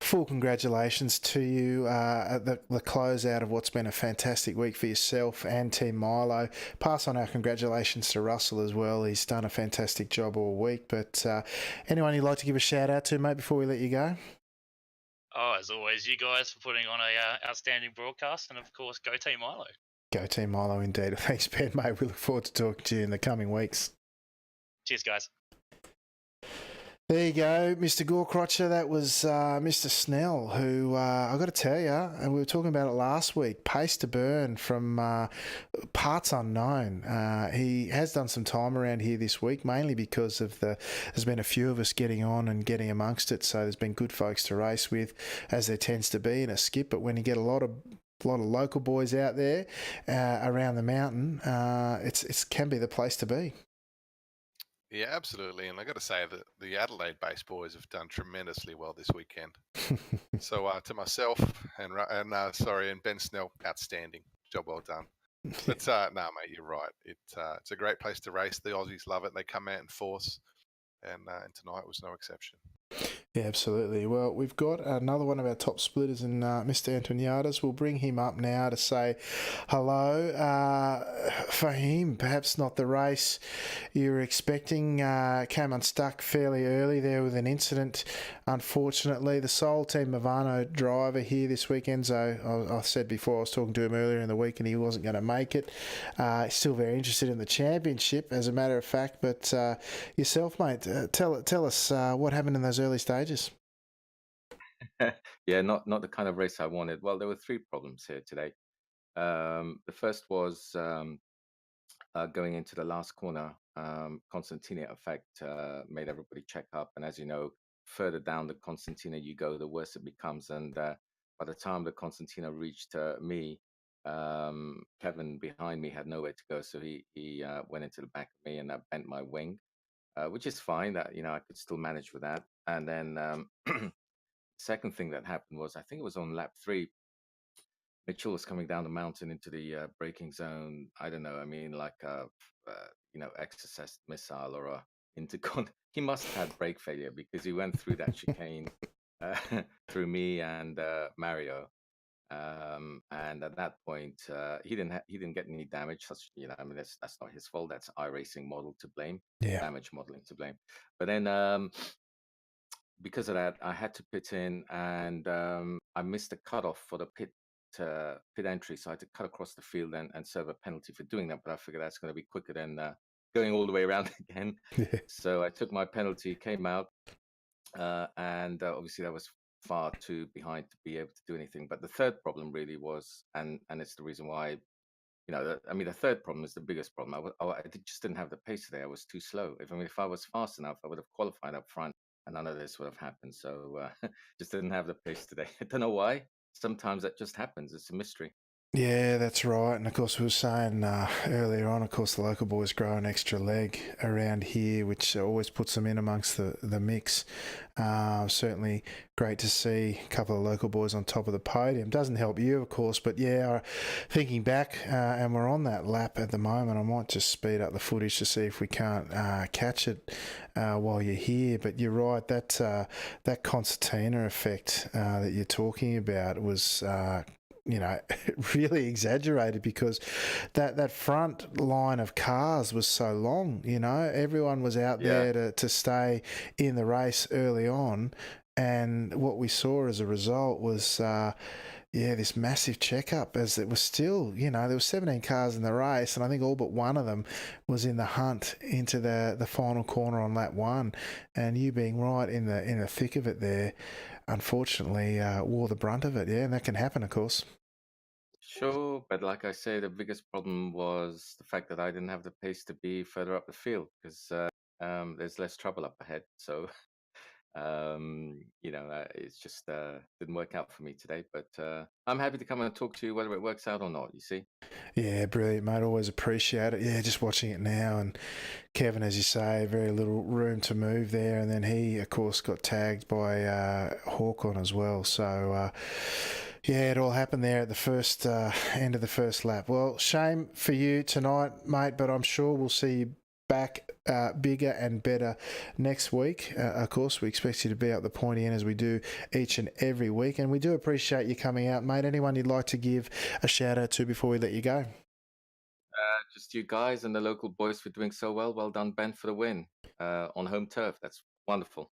full congratulations to you at the closeout of what's been a fantastic week for yourself and Team Milo. Pass on our congratulations to Russell as well. He's done a fantastic job all week. But anyone you'd like to give a shout out to, mate, before we let you go? Oh, as always, you guys for putting on a outstanding broadcast, and of course, go Team Milo. Go Team Milo indeed. Thanks, Ben, mate. We look forward to talking to you in the coming weeks. Cheers, guys. There you go, Mr. Gorecrotcher. That was Mr. Snell, who I got to tell you, and we were talking about it last week, pace to burn from parts unknown. He has done some time around here this week, mainly because of there's been a few of us getting on and getting amongst it, so there's been good folks to race with, as there tends to be in a skip. But when you get a lot of local boys out there around the mountain, it can be the place to be. Yeah, absolutely. And I got to say that the Adelaide-based boys have done tremendously well this weekend. So to myself and Ben Snell, outstanding job, well done. But no, mate, you're right. It's a great place to race. The Aussies love it. They come out in force, and tonight was no exception. Yeah, absolutely. Well, we've got another one of our top splitters in Mr. Antoniadis. We'll bring him up now to say hello. For him, perhaps not the race you were expecting. Came unstuck fairly early there with an incident, unfortunately. The sole Team Movano driver here this weekend, so I said before, I was talking to him earlier in the week and he wasn't going to make it. Still very interested in the championship, as a matter of fact. But yourself, mate, tell us what happened in those early stages. Yeah, not the kind of race I wanted. Well, there were 3 problems here today. The first was going into the last corner. Constantina effect made everybody check up, and as you know, further down the concertina you go, the worse it becomes. And by the time the concertina reached me, Kevin behind me had nowhere to go, so he went into the back of me and bent my wing, which is fine. That I could still manage with that. And then second thing that happened was, I think it was on lap 3. Mitchell was coming down the mountain into the braking zone. I don't know. I mean, like exocet missile or a intercon. He must have had brake failure because he went through that chicane uh, through me and Mario. And at that point, he didn't get any damage. I mean, that's not his fault. That's iRacing model to blame, Yeah. damage modeling to blame. But then because of that, I had to pit in, and I missed the cutoff for the pit entry, so I had to cut across the field and serve a penalty for doing that. But I figured that's going to be quicker than going all the way around again. Yeah. So I took my penalty, came out, and obviously that was far too behind to be able to do anything. But the third problem really was, and it's the reason why, the third problem is the biggest problem. Just didn't have the pace today. I was too slow. If I was fast enough, I would have qualified up front, and none of this would have happened. So just didn't have the pace today. I don't know why. Sometimes that just happens. It's a mystery. Yeah, that's right. And of course, we were saying earlier on, of course, the local boys grow an extra leg around here, which always puts them in amongst the mix. Certainly great to see a couple of local boys on top of the podium. Doesn't help you, of course, but yeah, thinking back, and we're on that lap at the moment, I might just speed up the footage to see if we can't catch it while you're here. But you're right, that concertina effect that you're talking about was really exaggerated because that front line of cars was so long. Everyone was out there to stay in the race early on, and what we saw as a result was this massive checkup, as it was still, there were 17 cars in the race, and I think all but one of them was in the hunt into the final corner on lap 1, and you being right in the thick of it there, unfortunately wore the brunt of it. Yeah, and that can happen, of course. Sure, but like I say, the biggest problem was the fact that I didn't have the pace to be further up the field because there's less trouble up ahead. So, it's just didn't work out for me today. But I'm happy to come and talk to you whether it works out or not, you see. Yeah, brilliant, mate. Always appreciate it. Yeah, just watching it now. And Kevin, as you say, very little room to move there. And then he, of course, got tagged by Hawkon as well. So, yeah, it all happened there at the first end of the first lap. Well, shame for you tonight, mate, but I'm sure we'll see you back bigger and better next week. Of course, we expect you to be at the pointy end as we do each and every week, and we do appreciate you coming out, mate. Anyone you'd like to give a shout out to before we let you go? Just you guys and the local boys for doing so well. Well done, Ben, for the win on home turf. That's wonderful.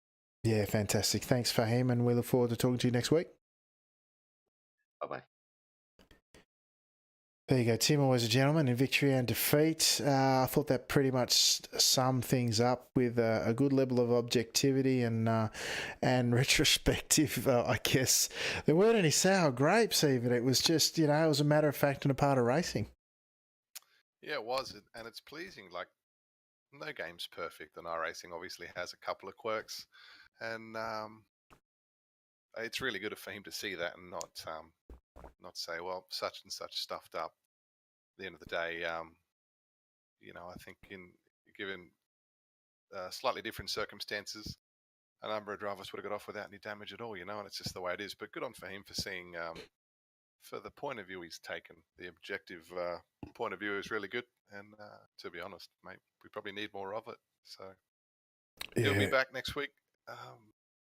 Yeah, fantastic. Thanks, Fahim, and we look forward to talking to you next week. Bye-bye. There you go. Tim, always a gentleman in victory and defeat. I thought that pretty much summed things up with a good level of objectivity and retrospective. I guess there weren't any sour grapes even. It was just, it was a matter of fact and a part of racing. Yeah, it was, and it's pleasing. Like, no game's perfect, and iRacing obviously has a couple of quirks, and it's really good for him to see that and not say, well, such and such stuffed up. At the end of the day, I think given slightly different circumstances, a number of drivers would have got off without any damage at all, and it's just the way it is. But good on for him for seeing, for the point of view he's taken. The objective point of view is really good, and to be honest, mate, we probably need more of it. So he'll be back next week,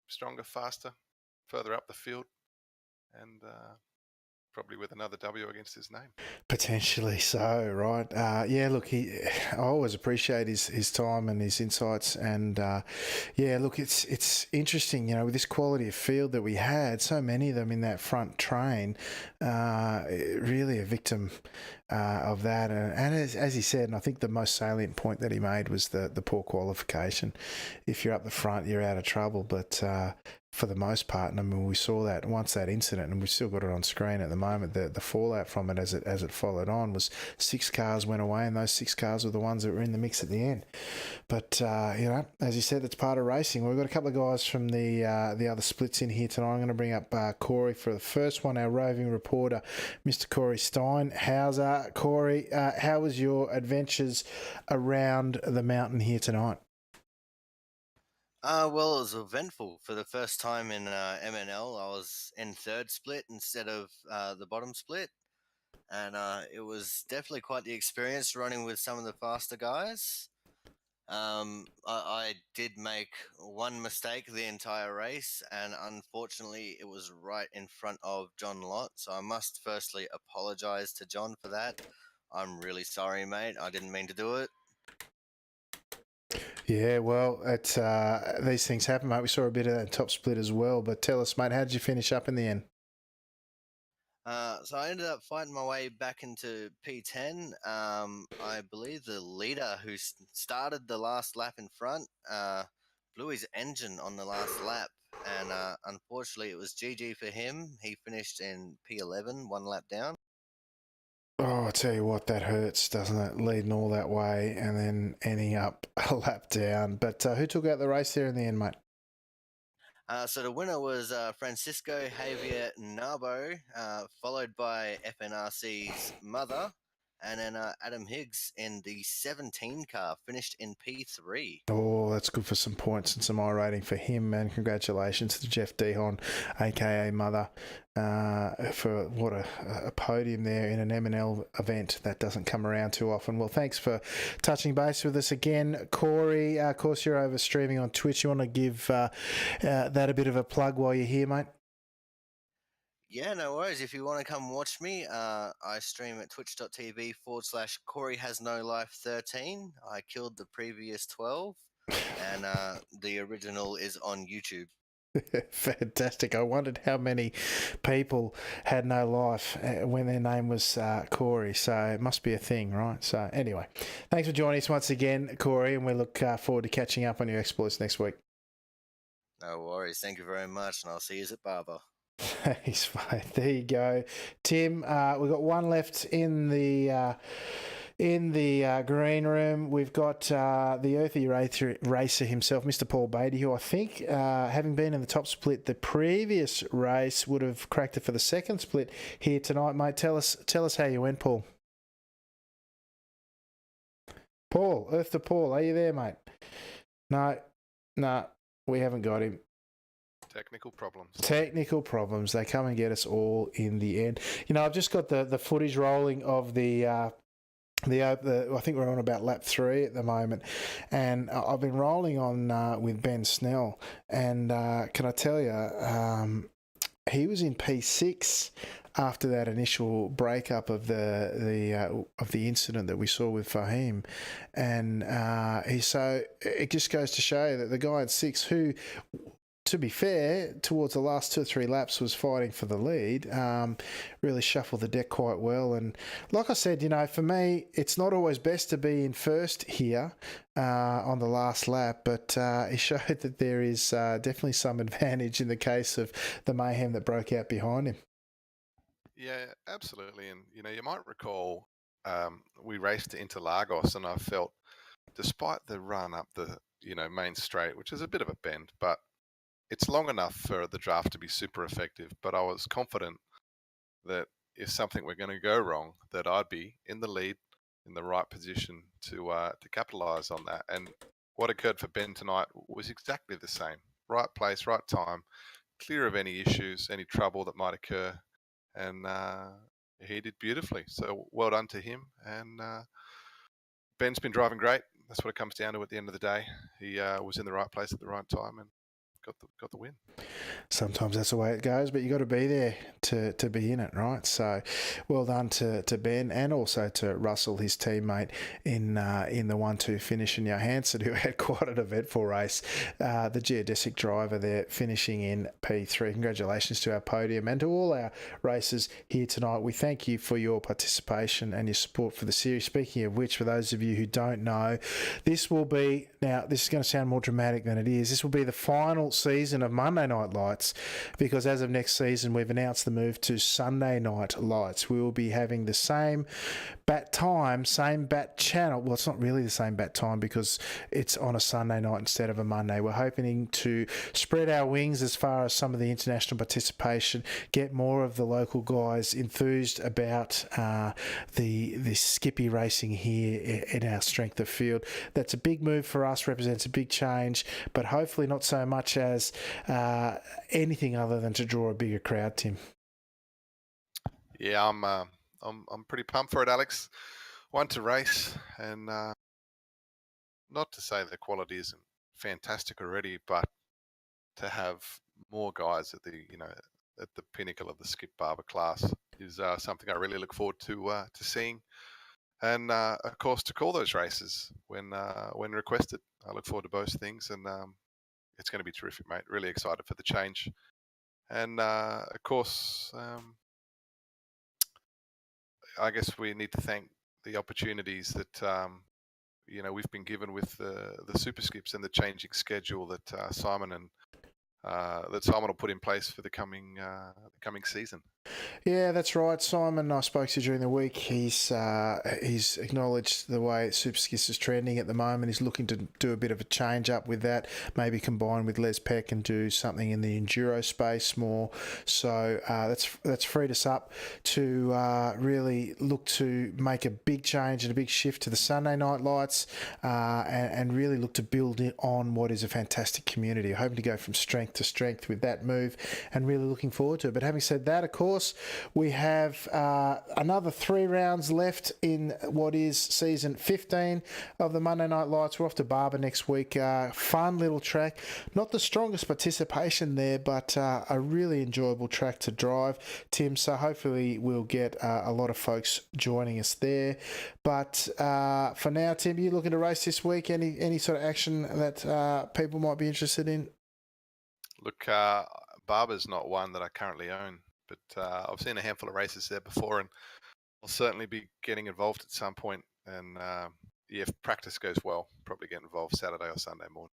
stronger, faster, further up the field, and probably with another W against his name. Potentially so, right? Yeah, look, I always appreciate his time and his insights, and yeah, look, it's interesting, with this quality of field that we had, so many of them in that front train, really a victim of that, and as he said, and I think the most salient point that he made was the poor qualification. If you're up the front, you're out of trouble, but for the most part. And I mean, we saw that once that incident, and we've still got it on screen at the moment. The fallout from it as it followed on was 6 cars went away, and those 6 cars were the ones that were in the mix at the end. But as you said, that's part of racing. We've got a couple of guys from the other splits in here tonight. I'm going to bring up Corey for the first one. Our roving reporter, Mr. Corey Stein. How's Corey? How was your adventures around the mountain here tonight? Well, it was eventful. For the first time in MNL, I was in third split instead of the bottom split. And it was definitely quite the experience running with some of the faster guys. I did make one mistake the entire race, and unfortunately it was right in front of John Lott. So I must firstly apologize to John for that. I'm really sorry, mate. I didn't mean to do it. Yeah, well, it's these things happen, mate. We saw a bit of that top split as well. But tell us, mate, how did you finish up in the end? So I ended up fighting my way back into P10. I believe the leader who started the last lap in front blew his engine on the last lap. And unfortunately, it was GG for him. He finished in P11, 1 lap down. Oh, I tell you what, that hurts, doesn't it? Leading all that way and then ending up a lap down. But who took out the race there in the end, mate? So the winner was Francisco Javier Narbo, followed by FNRC's mother, and then Adam Higgs in the 17 car, finished in P3. Oh, that's good for some points and some iRating for him, and congratulations to Jeff Dehon, aka Mother, for what a podium there in an M&L event. That doesn't come around too often. Well, thanks for touching base with us again, Corey. Of course, you're over streaming on Twitch. You want to give that a bit of a plug while you're here, mate? Yeah, no worries. If you want to come watch me, I stream at twitch.tv/Corey Has No Life 13. I killed the previous 12, and the original is on YouTube. Fantastic. I wondered how many people had no life when their name was Corey, so it must be a thing, right? So anyway, thanks for joining us once again, Corey, and we look forward to catching up on your exploits next week. No worries. Thank you very much, and I'll see you at Barber. Thanks, mate. There you go. Tim, we've got one left in the green room. We've got the earthy racer himself, Mr. Paul Beatty, who I think, having been in the top split the previous race, would have cracked it for the second split here tonight, mate. Tell us how you went, Paul. Paul, Earth to Paul, are you there, mate? No, we haven't got him. Technical problems. They come and get us all in the end. You know, I've just got the footage rolling of I think we're on about lap 3 at the moment, and I've been rolling on with Ben Snell, and can I tell you, he was in P6 after that initial breakup of the incident that we saw with Fahim, and so it just goes to show that the guy at 6 who, to be fair, towards the last 2 or 3 laps was fighting for the lead, really shuffled the deck quite well. And like I said, you know, for me, it's not always best to be in first here on the last lap, but it showed that there is definitely some advantage in the case of the mayhem that broke out behind him. Yeah, absolutely. And, you know, you might recall we raced into Lagos, and I felt, despite the run up the, main straight, which is a bit of a bend, but it's long enough for the draft to be super effective, but I was confident that if something were going to go wrong, that I'd be in the lead, in the right position to capitalize on that. And what occurred for Ben tonight was exactly the same. Right place, right time, clear of any issues, any trouble that might occur. And he did beautifully. So well done to him. And Ben's been driving great. That's what it comes down to at the end of the day. He was in the right place at the right time and got the win. Sometimes that's the way it goes, but you got to be there to be in it, right? So, well done to Ben and also to Russell, his teammate, in the 1-2 finish, and Johansson, who had quite an eventful race. The geodesic driver there finishing in P3. Congratulations to our podium and to all our racers here tonight. We thank you for your participation and your support for the series. Speaking of which, for those of you who don't know, this is going to sound more dramatic than it is. This will be the final final season of Monday Night Lights, because as of next season, we've announced the move to Sunday Night Lights. We will be having the same bat time, same bat channel. Well, it's not really the same bat time because it's on a Sunday night instead of a Monday. We're hoping to spread our wings as far as some of the international participation, get more of the local guys enthused about the Skippy racing here in our strength of field. That's a big move for us, represents a big change, but hopefully not so much as anything other than to draw a bigger crowd, Tim. Yeah, I'm pretty pumped for it, Alex. One to race, and not to say the quality isn't fantastic already, but to have more guys at the pinnacle of the skip Barber class is something I really look forward to seeing, and of course to call those races when requested. I look forward to both things, and it's going to be terrific, mate. Really excited for the change, and of course. I guess we need to thank the opportunities that we've been given with the super skips and the changing schedule that Simon will put in place for the coming season. Yeah, that's right. Simon, I spoke to during the week. He's acknowledged the way Super Skips is trending at the moment. He's looking to do a bit of a change up with that, maybe combine with Les Peck and do something in the enduro space more. So that's freed us up to really look to make a big change and a big shift to the Sunday Night Lights, and really look to build it on what is a fantastic community. Hoping to go from strength to strength with that move, and really looking forward to it. But having said that, of course, we have another 3 rounds left in what is season 15 of the Monday Night Lights. We're off to Barber next week. Fun little track. Not the strongest participation there, but a really enjoyable track to drive, Tim. So hopefully we'll get a lot of folks joining us there. But for now, Tim, you looking to race this week? Any sort of action that people might be interested in? Look, Barber's not one that I currently own, but I've seen a handful of races there before, and I'll certainly be getting involved at some point. And if practice goes well, probably get involved Saturday or Sunday morning.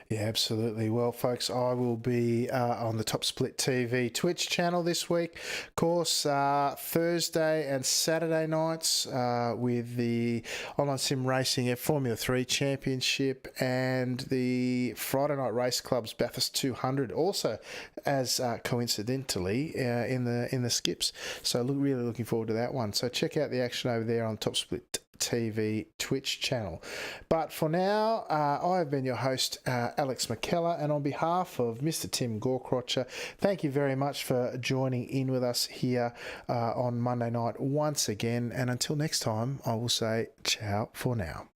Yeah, absolutely. Well, folks, I will be on the Top Split TV Twitch channel this week. Of course, Thursday and Saturday nights with the Online Sim Racing Formula 3 Championship and the Friday Night Race Club's Bathurst 200, also as coincidentally in the skips. So really looking forward to that one. So check out the action over there on Top Split TV Twitch channel. But for now, I have been your host, Alex McKellar, and on behalf of Mr. Tim Gorcrotcher, thank you very much for joining in with us here on Monday night once again. And until next time, I will say ciao for now.